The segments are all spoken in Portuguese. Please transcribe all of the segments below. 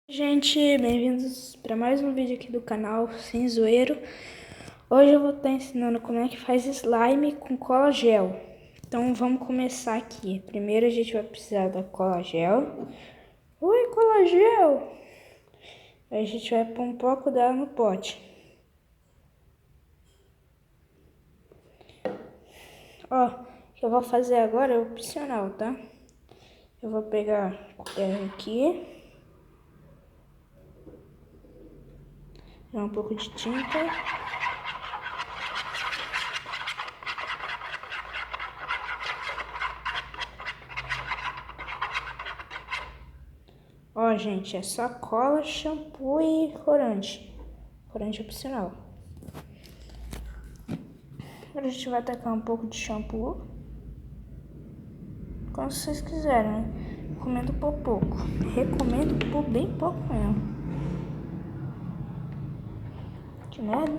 Gente, bem-vindos para mais um vídeo aqui do canal Sem Zoeiro. Hoje eu vou estar ensinando como é que faz slime com cola gel. Então vamos começar aqui. Primeiro a gente vai precisar da cola gel. Oi, cola gel! Aí a gente vai pôr um pouco dela no pote. Ó, o que eu vou fazer agora é opcional, tá? Eu vou pegar a colher aqui. Um pouco de tinta. Ó, gente, é só cola, shampoo e corante. Corante opcional. Agora a gente vai tacar um pouco de shampoo. Como vocês quiserem, né? Recomendo por pouco. Recomendo por bem pouco mesmo. Que merda.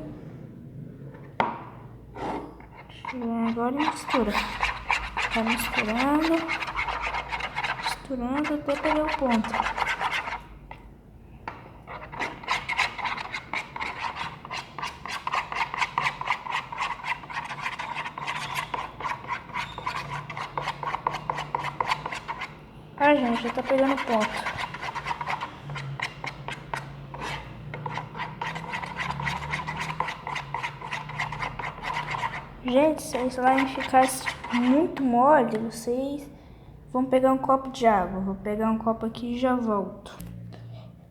Agora mistura. Vai misturando. Misturando até pegar o ponto. Ah, gente, já tá pegando ponto. Gente, se a slime ficasse muito mole, vocês vão pegar um copo de água. Vou pegar um copo aqui e já volto.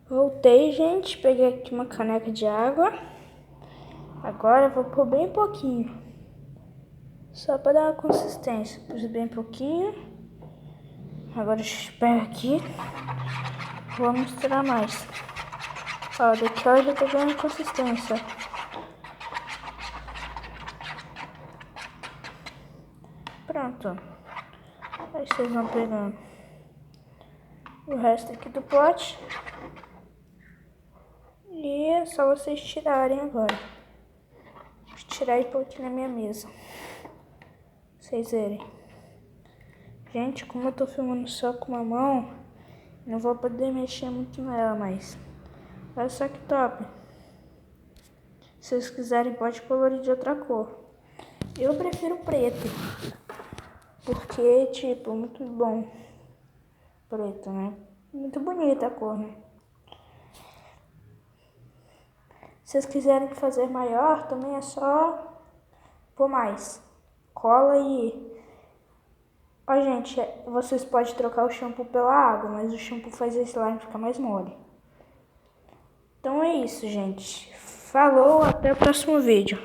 Voltei, gente. Peguei aqui uma caneca de água. Agora eu vou pôr bem pouquinho. Só para dar uma consistência. Pus bem pouquinho. Agora eu pego aqui. Vou misturar mais. Ó, daqui ó, já tá ganhando consistência. Pronto. Aí vocês vão pegando o resto aqui do pote. E é só vocês tirarem agora. Vou tirar e pôr aqui na minha mesa. Pra vocês verem. Gente, como eu tô filmando só com uma mão, não vou poder mexer muito nela, mas olha só que top. Se vocês quiserem, pode colorir de outra cor. Eu prefiro preto, porque, tipo, muito bom. Preto, né? Muito bonita a cor, né? Se vocês quiserem fazer maior, também é só pôr mais. Cola e... Ó, gente, vocês podem trocar o shampoo pela água, mas o shampoo faz esse slime ficar mais mole. Então é isso, gente. Falou, até o próximo vídeo.